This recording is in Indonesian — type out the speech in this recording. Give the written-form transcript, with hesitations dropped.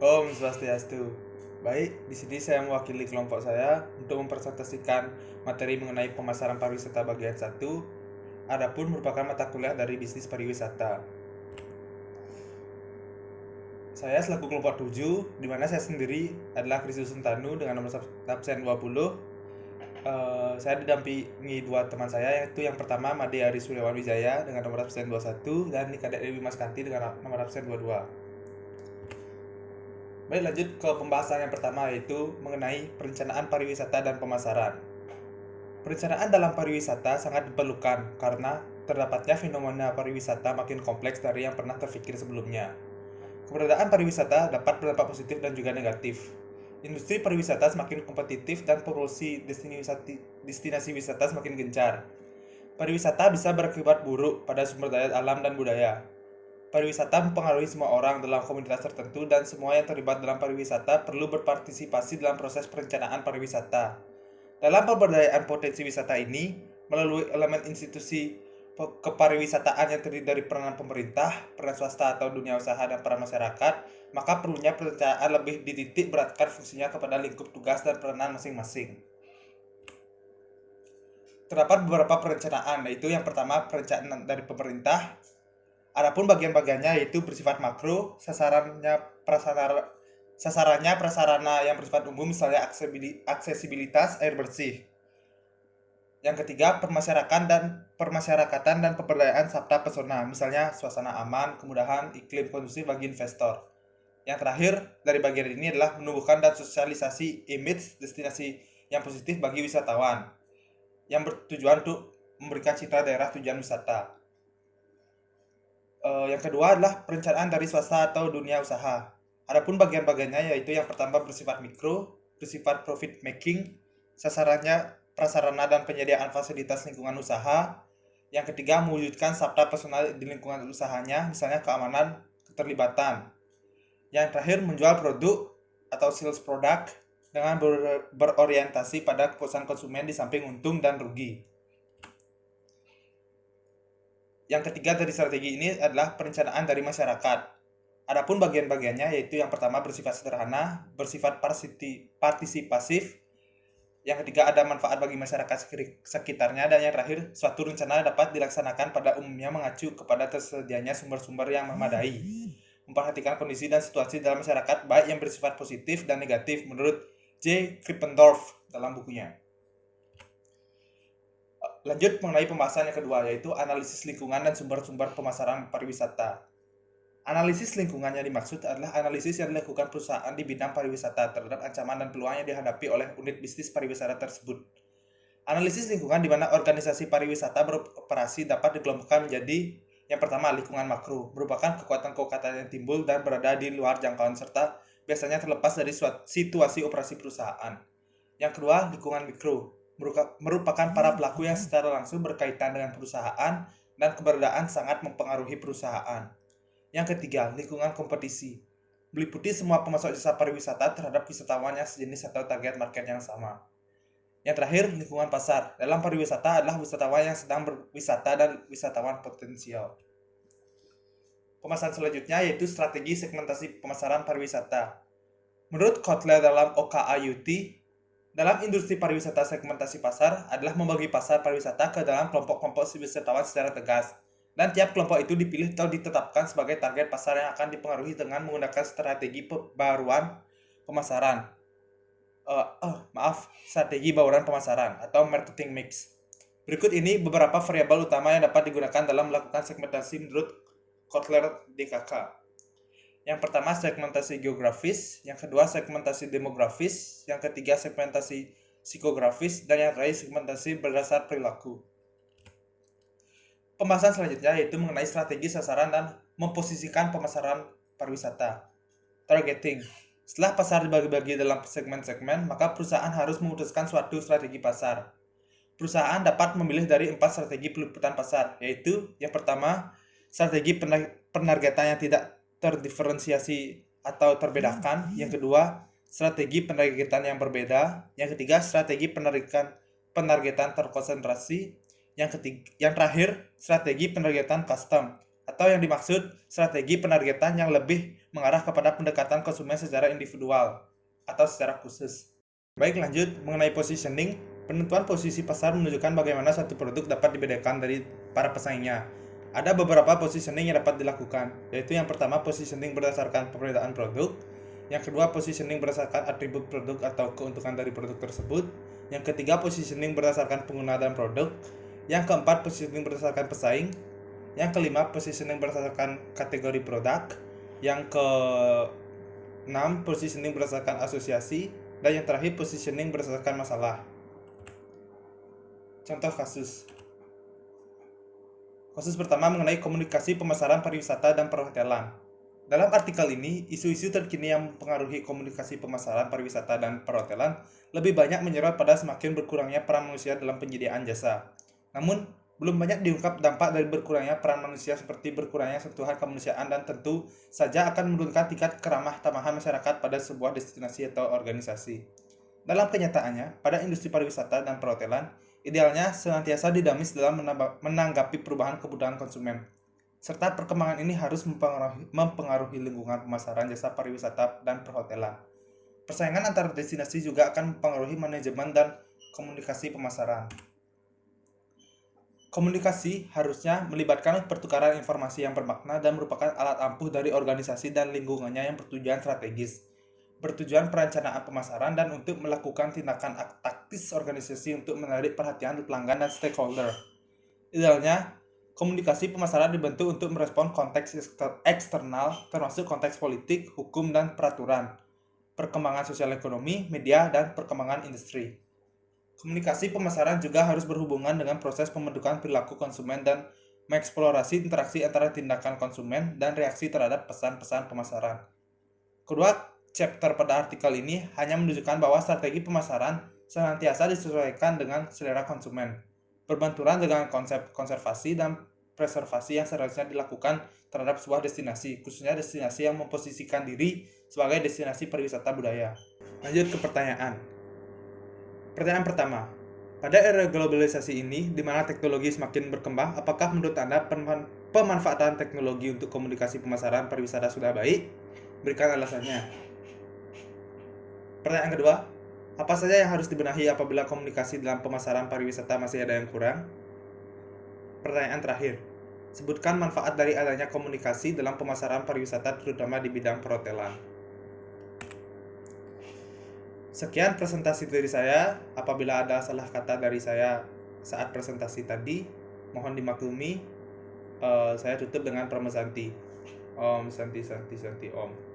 Om Swastiastu. Baik, di sini saya mewakili kelompok saya untuk mempresentasikan materi mengenai pemasaran pariwisata bagian 1. Adapun merupakan mata kuliah dari bisnis pariwisata. Saya selaku kelompok 7, di mana saya sendiri adalah Kristus Sentanu dengan nomor absen 20. Saya didampingi dua teman saya, yaitu yang pertama Made Ari Suryawan Wijaya dengan nomor absen 21 dan Nikadek Dewi Maskanti dengan nomor absen 22. Baik, lanjut ke pembahasan yang pertama, yaitu mengenai perencanaan pariwisata dan pemasaran. Perencanaan dalam pariwisata sangat diperlukan karena terdapatnya fenomena pariwisata makin kompleks dari yang pernah terpikir sebelumnya. Keberadaan pariwisata dapat berdampak positif dan juga negatif. Industri pariwisata semakin kompetitif dan promosi destinasi wisata semakin gencar. Pariwisata bisa berakibat buruk pada sumber daya alam dan budaya. Pariwisata mempengaruhi semua orang dalam komunitas tertentu dan semua yang terlibat dalam pariwisata perlu berpartisipasi dalam proses perencanaan pariwisata. Dalam pemberdayaan potensi wisata ini, melalui elemen institusi kepariwisataan yang terdiri dari peranan pemerintah, peran swasta atau dunia usaha, dan peran masyarakat, maka perlunya perencanaan lebih dititik beratkan fungsinya kepada lingkup tugas dan peranan masing-masing. Terdapat beberapa perencanaan, yaitu yang pertama perencanaan dari pemerintah. Adapun bagian-bagiannya yaitu bersifat makro, sasarannya prasarana yang bersifat umum, misalnya aksesibilitas air bersih. Yang ketiga, permasyarakatan dan pemberdayaan sabta pesona, misalnya suasana aman, kemudahan, iklim kondusif bagi investor. Yang terakhir dari bagian ini adalah menumbuhkan dan sosialisasi image destinasi yang positif bagi wisatawan, yang bertujuan untuk memberikan citra daerah tujuan wisata. Yang kedua adalah perencanaan dari swasta atau dunia usaha. Adapun bagian-bagiannya yaitu yang pertama bersifat mikro, bersifat profit making, sasarannya prasarana dan penyediaan fasilitas lingkungan usaha. Yang ketiga, mewujudkan sabta pesona di lingkungan usahanya, misalnya keamanan, keterlibatan. Yang terakhir, menjual produk atau sales product dengan berorientasi pada kepuasan konsumen di samping untung dan rugi. Yang ketiga dari strategi ini adalah perencanaan dari masyarakat. Adapun bagian-bagiannya yaitu yang pertama bersifat sederhana, bersifat partisipasif. Yang ketiga ada manfaat bagi masyarakat sekitarnya, dan yang terakhir suatu rencana dapat dilaksanakan pada umumnya mengacu kepada tersedianya sumber-sumber yang memadai, memperhatikan kondisi dan situasi dalam masyarakat baik yang bersifat positif dan negatif menurut J. Krippendorf dalam bukunya. Lanjut mengenai pembahasan yang kedua, yaitu analisis lingkungan dan sumber-sumber pemasaran pariwisata. Analisis lingkungan yang dimaksud adalah analisis yang dilakukan perusahaan di bidang pariwisata terhadap ancaman dan peluang yang dihadapi oleh unit bisnis pariwisata tersebut. Analisis lingkungan di mana organisasi pariwisata beroperasi dapat dikelompokkan menjadi yang pertama, lingkungan makro, merupakan kekuatan-kekuatan yang timbul dan berada di luar jangkauan serta biasanya terlepas dari situasi operasi perusahaan. Yang kedua, lingkungan mikro, merupakan para pelaku yang secara langsung berkaitan dengan perusahaan dan keberadaan sangat mempengaruhi perusahaan. Yang ketiga, lingkungan kompetisi, meliputi semua pemasok jasa pariwisata terhadap wisatawan yang sejenis atau target market yang sama. Yang terakhir, lingkungan pasar. Dalam pariwisata adalah wisatawan yang sedang berwisata dan wisatawan potensial. Pembahasan selanjutnya yaitu strategi segmentasi pemasaran pariwisata. Menurut Kotler dalam OKAUT, dalam industri pariwisata segmentasi pasar adalah membagi pasar pariwisata ke dalam kelompok-kelompok wisatawan secara tegas. Dan tiap kelompok itu dipilih atau ditetapkan sebagai target pasar yang akan dipengaruhi dengan menggunakan strategi pembaruan pemasaran. Strategi bauran pemasaran atau marketing mix. Berikut ini beberapa variabel utama yang dapat digunakan dalam melakukan segmentasi menurut Kotler DKK. Yang pertama, segmentasi geografis, yang kedua segmentasi demografis, yang ketiga segmentasi psikografis, dan yang terakhir segmentasi berdasar perilaku. Pembahasan selanjutnya yaitu mengenai strategi sasaran dan memposisikan pemasaran pariwisata. Targeting. Setelah pasar dibagi-bagi dalam segmen-segmen, maka perusahaan harus memutuskan suatu strategi pasar. Perusahaan dapat memilih dari 4 strategi peliputan pasar, yaitu yang pertama, strategi penargetan yang tidak terdiferensiasi atau terbedakan. Yang kedua, strategi penargetan yang berbeda. Yang ketiga, strategi penargetan terkonsentrasi. Yang terakhir, strategi penargetan custom. Atau yang dimaksud strategi penargetan yang lebih mengarah kepada pendekatan konsumen secara individual atau secara khusus. Baik, lanjut mengenai positioning. Penentuan posisi pasar menunjukkan bagaimana satu produk dapat dibedakan dari para pesaingnya. Ada beberapa positioning yang dapat dilakukan, yaitu yang pertama positioning berdasarkan pemberitaan produk, yang kedua positioning berdasarkan atribut produk atau keuntungan dari produk tersebut, yang ketiga positioning berdasarkan penggunaan produk, yang keempat positioning berdasarkan pesaing, yang kelima positioning berdasarkan kategori produk, yang keenam positioning berdasarkan asosiasi, dan yang terakhir positioning berdasarkan masalah. Contoh kasus. Kasus pertama mengenai komunikasi pemasaran pariwisata dan perhotelan. Dalam artikel ini, isu-isu terkini yang mempengaruhi komunikasi pemasaran pariwisata dan perhotelan lebih banyak menyorot pada semakin berkurangnya peran manusia dalam penyediaan jasa. Namun, belum banyak diungkap dampak dari berkurangnya peran manusia seperti berkurangnya sentuhan kemanusiaan dan tentu saja akan menurunkan tingkat keramah tamahan masyarakat pada sebuah destinasi atau organisasi. Dalam kenyataannya, pada industri pariwisata dan perhotelan, idealnya senantiasa dinamis dalam menanggapi perubahan kebutuhan konsumen. Serta perkembangan ini harus mempengaruhi lingkungan pemasaran jasa pariwisata dan perhotelan. Persaingan antar destinasi juga akan mempengaruhi manajemen dan komunikasi pemasaran. Komunikasi harusnya melibatkan pertukaran informasi yang bermakna dan merupakan alat ampuh dari organisasi dan lingkungannya yang bertujuan strategis, bertujuan perencanaan pemasaran, dan untuk melakukan tindakan taktis organisasi untuk menarik perhatian pelanggan dan stakeholder. Idealnya, komunikasi pemasaran dibentuk untuk merespon konteks eksternal, termasuk konteks politik, hukum, dan peraturan, perkembangan sosial ekonomi, media, dan perkembangan industri. Komunikasi pemasaran juga harus berhubungan dengan proses pembentukan perilaku konsumen dan mengeksplorasi interaksi antara tindakan konsumen dan reaksi terhadap pesan-pesan pemasaran. Kedua chapter pada artikel ini hanya menunjukkan bahwa strategi pemasaran senantiasa disesuaikan dengan selera konsumen, berbenturan dengan konsep konservasi dan preservasi yang seharusnya dilakukan terhadap sebuah destinasi, khususnya destinasi yang memposisikan diri sebagai destinasi pariwisata budaya. Lanjut ke pertanyaan. Pertanyaan pertama, pada era globalisasi ini, di mana teknologi semakin berkembang, apakah menurut Anda pemanfaatan teknologi untuk komunikasi pemasaran pariwisata sudah baik? Berikan alasannya. Pertanyaan kedua, apa saja yang harus dibenahi apabila komunikasi dalam pemasaran pariwisata masih ada yang kurang? Pertanyaan terakhir, sebutkan manfaat dari adanya komunikasi dalam pemasaran pariwisata terutama di bidang perhotelan. Sekian presentasi dari saya. Apabila ada salah kata dari saya saat presentasi tadi, mohon dimaklumi. Saya tutup dengan Pramesanti. Om Santi Santi Santi Om.